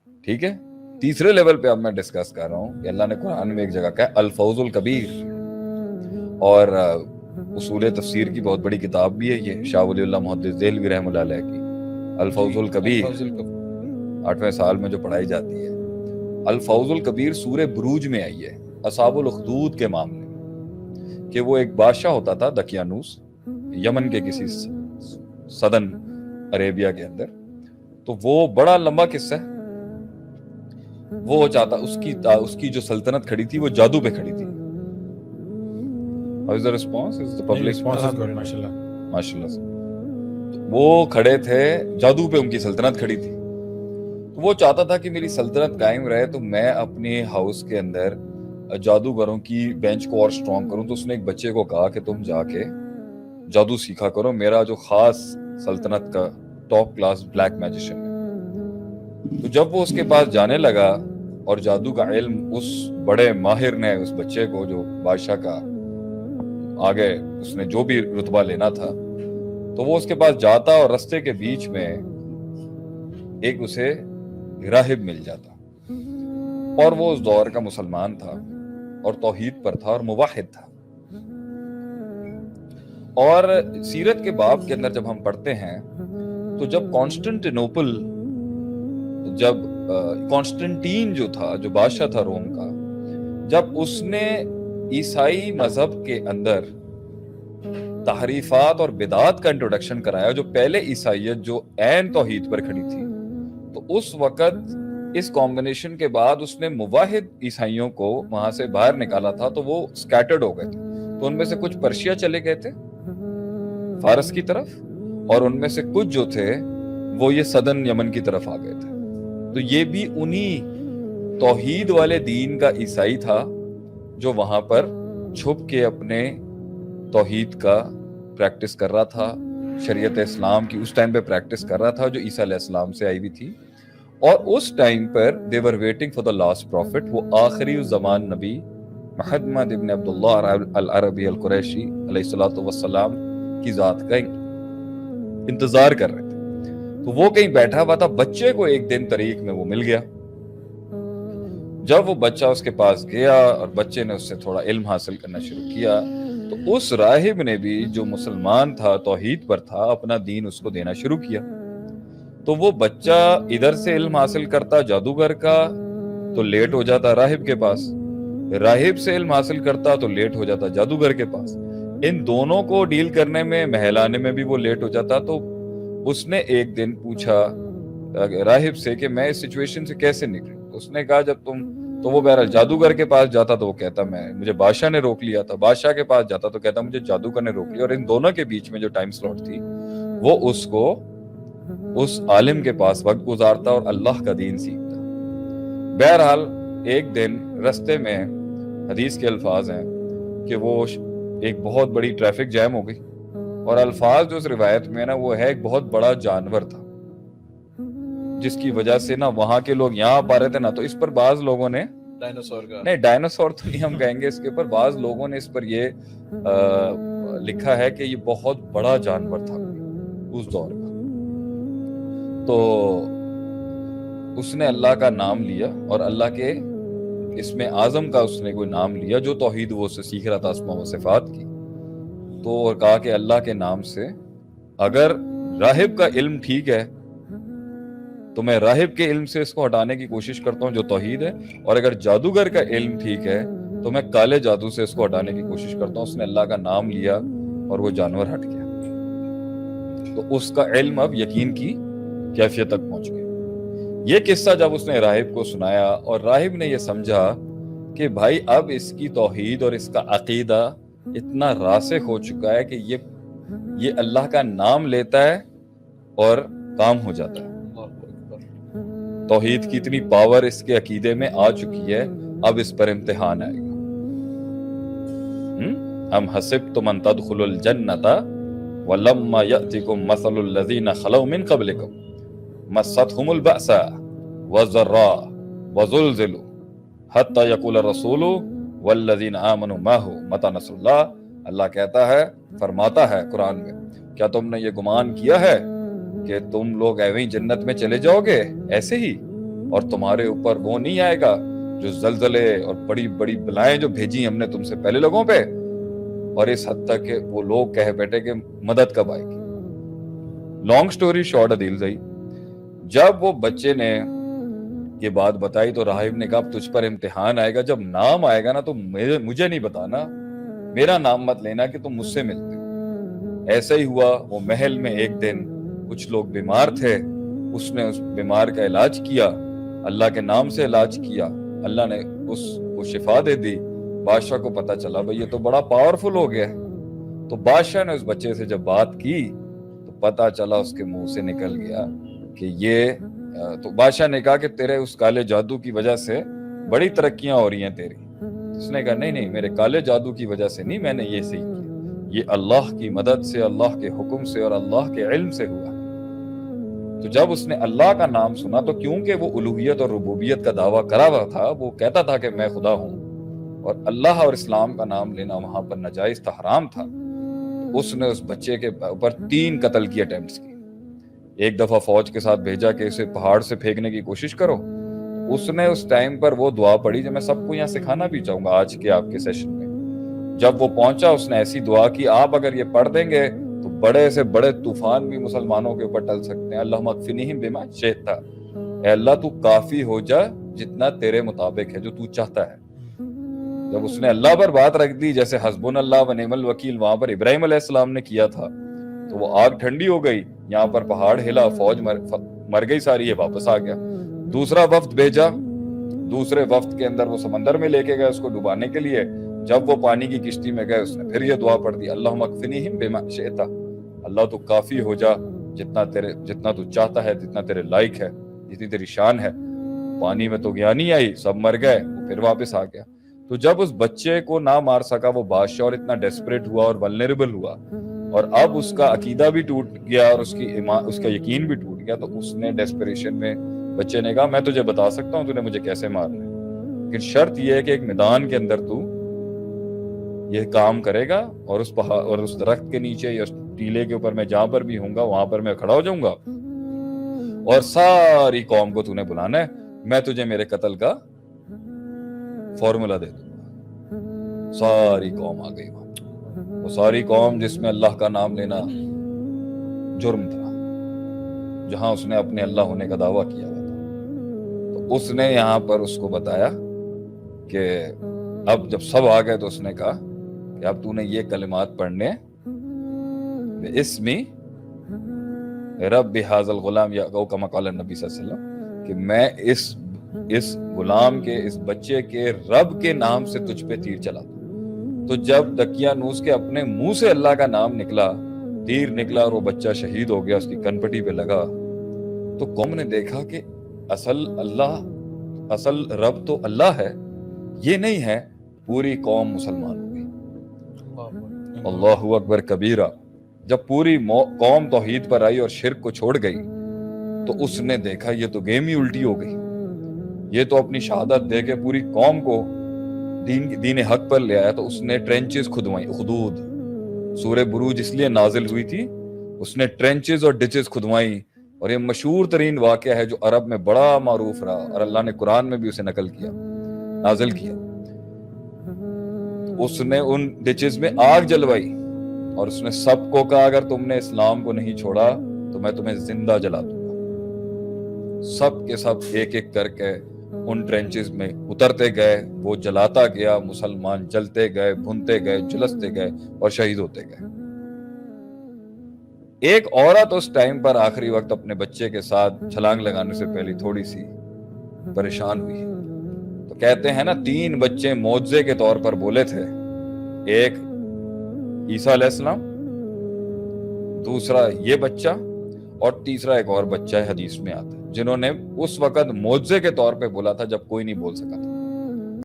ٹھیک ہے. تیسرے لیول پہ اب میں ڈسکس کر رہا ہوں کہ اللہ نے قرآن میں ایک جگہ کہا الفوز الکبیر، اور اصول تفسیر کی بہت بڑی کتاب بھی ہے یہ، شاہ ولی اللہ محدث دہلوی رحمۃ اللہ علیہ کی، الفوز الکبیر، 8ویں سال میں جو پڑھائی جاتی ہے. الفوز الکبیر سورہ بروج میں آئی ہے اصحاب الاخدود کے معاملے میں، کہ وہ ایک بادشاہ ہوتا تھا دقیانوس، یمن کے کسی سدن عربیہ کے اندر. تو وہ بڑا لمبا قصہ ہے. وہ چاہتا اس کی جو سلطنت کھڑی تھی وہ جادو پہ کھڑی تھی. ماشاءاللہ. وہ کھڑے تھے جادو پہ، ان کی سلطنت کھڑی تھی. وہ چاہتا تھا کہ میری سلطنت قائم رہے تو میں اپنے ہاؤس کے اندر جادوگروں کی بینچ کو اور سٹرونگ کروں. تو اس نے ایک بچے کو کہا کہ تم جا کے جادو سیکھا کرو، میرا جو خاص سلطنت کا ٹاپ کلاس بلیک میجیشن ہے. تو جب وہ اس کے پاس جانے لگا اور جادو کا علم اس بڑے ماہر نے اس بچے کو، جو بادشاہ کا آگے اس نے جو بھی رتبہ لینا تھا، تو وہ اس کے پاس جاتا اور رستے کے بیچ میں ایک اسے راہب مل جاتا، اور وہ اس دور کا مسلمان تھا اور توحید پر تھا اور موحد تھا. اور سیرت کے باب کے اندر جب ہم پڑھتے ہیں تو جب کانسٹنٹین جو تھا، جو بادشاہ تھا روم کا، جب اس نے عیسائی مذہب کے اندر تحریفات اور بدعات کا انٹروڈکشن کرایا، جو پہلے عیسائیت جو عین توحید پر کھڑی تھی، تو اس وقت اس کمبینیشن کے بعد اس نے موحد عیسائیوں کو وہاں سے باہر نکالا تھا. تو وہ سکیٹرڈ ہو گئے تھے. تو ان میں سے کچھ پرشیا چلے گئے تھے فارس کی طرف، اور ان میں سے کچھ جو تھے وہ یہ سدن یمن کی طرف آ گئے تھے. تو یہ بھی انہی توحید والے دین کا عیسائی تھا جو وہاں پر چھپ کے اپنے توحید کا پریکٹس کر رہا تھا، شریعت اسلام کی اس ٹائم پہ پریکٹس کر رہا تھا جو عیسیٰ علیہ السلام سے آئی ہوئی تھی. اور اس ٹائم پر they were waiting for the last prophet، وہ آخری زمان نبی محمد ابن عبداللہ العربی القریشی علیہ الصلوۃ والسلام کی ذات کا انتظار کر رہے تھے. تو وہ کہیں بیٹھا ہوا تھا. بچے کو ایک دن طریق میں وہ مل گیا. جب وہ بچہ اس کے پاس گیا اور بچے نے اس سے تھوڑا علم حاصل کرنا شروع کیا، تو اس راہب نے بھی جو مسلمان تھا، توحید پر تھا، اپنا دین اس کو دینا شروع کیا. تو وہ بچہ ادھر سے علم حاصل کرتا جادوگر کا تو لیٹ ہو جاتا راہب کے پاس، راہب سے علم حاصل کرتا تو لیٹ ہو جاتا جادوگر کے پاس. ان دونوں کو ڈیل کرنے میں، مہلانے میں بھی وہ لیٹ ہو جاتا. تو اس نے ایک دن پوچھا راہب سے کہ میں اس سچویشن سے کیسے نکلوں. اس نے کہا جب تو وہ بہرحال جادوگر کے پاس جاتا تو وہ کہتا مجھے بادشاہ نے روک لیا تھا، بادشاہ کے پاس جاتا تو کہتا مجھے جادوگر نے روک لیا. اور ان دونوں کے بیچ میں جو ٹائم سلاٹ تھی وہ اس کو اس عالم کے پاس وقت گزارتا اور اللہ کا دین سیکھتا. بہرحال ایک دن رستے میں، حدیث کے الفاظ ہیں کہ وہ ایک بہت بڑی ٹریفک جیم ہو گئی، اور الفاظ جو اس روایت میں نا وہ ہے ایک بہت بڑا جانور تھا، جس کی وجہ سے نا وہاں کے لوگ یہاں پا رہے تھے نا. تو اس پر بعض لوگوں نے ڈائناسور تو نہیں ہم کہیں گے اس کے اوپر، بعض لوگوں نے اس پر یہ لکھا ہے کہ یہ بہت بڑا جانور تھا اس دور کا. تو اس نے اللہ کا نام لیا اور اللہ کے اسم اعظم کا اس نے کوئی نام لیا جو توحید وہ سے سیکھ رہا تھا، اسماء و صفات کی. تو اور کہا کہ اللہ کے نام سے اگر راہب کا علم ٹھیک ہے تو میں راہب کے علم سے اس کو ہٹانے کی کوشش کرتا ہوں جو توحید ہے، اور اگر جادوگر کا علم ٹھیک ہے تو میں کالے جادو سے اس کو ہٹانے کی کوشش کرتا ہوں. اس نے اللہ کا نام لیا اور وہ جانور ہٹ گیا. تو اس کا علم اب یقین کی کیفیت تک پہنچ گیا. یہ قصہ جب اس نے راہب کو سنایا اور راہب نے یہ سمجھا کہ بھائی اب اس کی توحید اور اس کا عقیدہ اتنا راسخ ہو چکا ہے کہ یہ اللہ کا نام لیتا ہے اور کام ہو جاتا ہے. توحید کی اتنی پاور اس کے عقیدے میں آ چکی ہے، اب اس پر امتحان آئے گا. ام حسبتم ان تدخلوا الجنۃ ولما یأتکم مثل الذین خلوا من قبلکم مستهم البأساء والضراء وزلزلوا حتى يقول الرسول والذین آمنوا معه متى نصر اللہ. اللہ کہتا ہے، فرماتا ہے قرآن میں، کیا تم نے یہ گمان کیا ہے کہ تم لوگ ایویں جنت میں چلے جاؤ گے ایسے ہی؟ اور تمہارے اوپر وہ نہیں آئے گا جو زلزلے اور بڑی بڑی بلائیں جو بھیجی ہم نے تم سے پہلے لوگوں پہ, اور اس حد تک کہ وہ لوگ کہہ بیٹھے کہ مدد کب آئے گی. لانگ سٹوری شارٹ عدیل زئی, جب وہ بچے نے یہ بات بتائی تو راہب نے کہا اب تجھ پر امتحان آئے گا, جب نام آئے گا نا تو مجھے نہیں بتانا, میرا نام مت لینا کہ تم مجھ سے ملتے ہو. ایسا ہی ہوا, وہ محل میں ایک دن کچھ لوگ بیمار تھے, اس نے اس بیمار کا علاج کیا, اللہ کے نام سے علاج کیا, اللہ نے اس کو شفا دے دی. بادشاہ کو پتا چلا بھئی یہ تو بڑا پاورفل ہو گیا ہے. تو بادشاہ نے اس بچے سے جب بات کی تو پتا چلا اس کے منہ سے نکل گیا کہ یہ, تو بادشاہ نے کہا کہ تیرے اس کالے جادو کی وجہ سے بڑی ترقیاں ہو رہی ہیں تیری. اس نے کہا نہیں میرے کالے جادو کی وجہ سے نہیں, میں نے یہ صحیح کیا, یہ اللہ کی مدد سے, اللہ کے حکم سے اور اللہ کے علم سے ہوا. تو جب اس نے اللہ کا نام سنا تو کیونکہ وہ الوہیت اور ربوبیت کا دعویٰ کرا ہوا تھا, وہ کہتا تھا کہ میں خدا ہوں, اور اللہ اور اسلام کا نام لینا وہاں پر ناجائز تھا, حرام تھا. اس نے اس بچے کے اوپر 3 قتل کی اٹیمپٹس کی. ایک دفعہ فوج کے ساتھ بھیجا کہ اسے پہاڑ سے پھینکنے کی کوشش کرو. اس نے اس ٹائم پر وہ دعا پڑھی جو میں سب کو یہاں سکھانا بھی چاہوں گا آج کے آپ کے سیشن میں. جب وہ پہنچا اس نے ایسی دعا کی, آپ اگر یہ پڑھ دیں گے تو بڑے سے بڑے طوفان بھی مسلمانوں کے اوپر ٹل سکتے ہیں. اللہم اکفنیہم بما شئت, اے اللہ تو کافی ہو جا جتنا تیرے مطابق ہے, جو تو چاہتا ہے. جب اس نے اللہ پر بات رکھ دی, جیسے حسبنا اللہ و نعم الوکیل وہاں پر ابراہیم علیہ السلام نے کیا تھا, تو وہ آگ ٹھنڈی ہو گئی, یہاں پر پہاڑ ہلا, فوج مر گئی ساری, یہ واپس آ گیا. دوسرا وفد بھیجا, دوسرے وفد کے اندر وہ سمندر میں لے کے گئے اس کو ڈبانے کے لیے. جب وہ پانی کی کشتی میں گئے اس نے پھر یہ دعا پڑھ دی, اللہم اکفنیہم بما شئت, اللہ تو کافی ہو جا جتنا تو چاہتا ہے, جتنا تیرے لائق ہے, جتنی تیری شان ہے. پانی میں تو گیا نہیں آئی, سب مر گئے, وہ پھر واپس آ گیا. تو جب اس بچے کو نہ مار سکا وہ بادشاہ, اور اتنا ڈیسپریٹ ہوا اور ولنریبل ہوا, اور اب اس کا عقیدہ بھی ٹوٹ گیا اور اس کا یقین بھی ٹوٹ گیا, تو اس نے ڈیسپریشن میں بچے نے کہا میں تجھے بتا سکتا ہوں تو نے مجھے کیسے مارنا ہے, لیکن شرط یہ ہے کہ ایک میدان کے اندر تو یہ کام کرے گا, اور اس پہاڑ اور اس درخت کے نیچے یا ٹیلے کے اوپر میں جہاں پر بھی ہوں گا وہاں پر میں کھڑا ہو جاؤں گا, اور ساری قوم کو تو نے بلانا ہے, میں تجھے میرے قتل کا فارمولا دے دوں گا. ساری قوم آ گئی وہاں, وہ ساری قوم جس میں اللہ کا نام لینا جرم تھا, جہاں اس نے اپنے اللہ ہونے کا دعویٰ کیا ہوا تھا. تو اس نے یہاں پر اس کو بتایا کہ اب جب سب آ گئے تو اس نے کہا کہ اب تو نے یہ کلمات پڑھنے اسمی رب ھذا الغلام, یا کما قال النبی صلی اللہ علیہ وسلم, کہ میں اس غلام کے, اس بچے کے رب کے نام سے تجھ پہ تیر چلا دوں. تو جب دقیانوس کے اپنے منہ سے اللہ کا نام نکلا, تیر نکلا اور وہ بچہ شہید ہو گیا, اس کی کنپٹی پہ لگا, تو قوم نے دیکھا کہ اصل رب تو اللہ ہے, یہ نہیں ہے. پوری قوم مسلمان ہو گئی. اللہ اکبر کبیرہ. جب پوری قوم توحید پر آئی اور شرک کو چھوڑ گئی تو اس نے دیکھا یہ تو گیم ہی الٹی ہو گئی, یہ تو اپنی شہادت دے کے پوری قوم کو دین حق پر لے آیا. تو اس نے ٹرینچز کھدوائی, حدود, سورہ بروج اس لیے نازل ہوئی تھی, اس نے ٹرینچز اور ڈچز کھدوائی, اور یہ مشہور ترین واقعہ ہے جو عرب میں بڑا معروف رہا, اور اللہ نے قرآن میں بھی اسے نازل کیا. اس نے ان ڈچز میں آگ جلوائی, اور اس نے سب کو کہا اگر تم نے اسلام کو نہیں چھوڑا تو میں تمہیں زندہ جلا دوں گا. سب کے سب ایک ایک کر کے ان ٹرینچز میں اترتے گئے, وہ جلاتا گیا, مسلمان جلتے گئے, بھنتے گئے, جلستے گئے اور شہید ہوتے گئے. ایک عورت اس ٹائم پر آخری وقت اپنے بچے کے ساتھ چھلانگ لگانے سے پہلے تھوڑی سی پریشان ہوئی. تو کہتے ہیں نا 3 بچے معجزے کے طور پر بولے تھے, ایک عیسیٰ علیہ السلام, دوسرا یہ بچہ, اور تیسرا ایک اور بچہ ہے حدیث میں آتا ہے, جنہوں نے اس وقت معجزے کے طور پہ بولا تھا جب کوئی نہیں بول سکا تھا.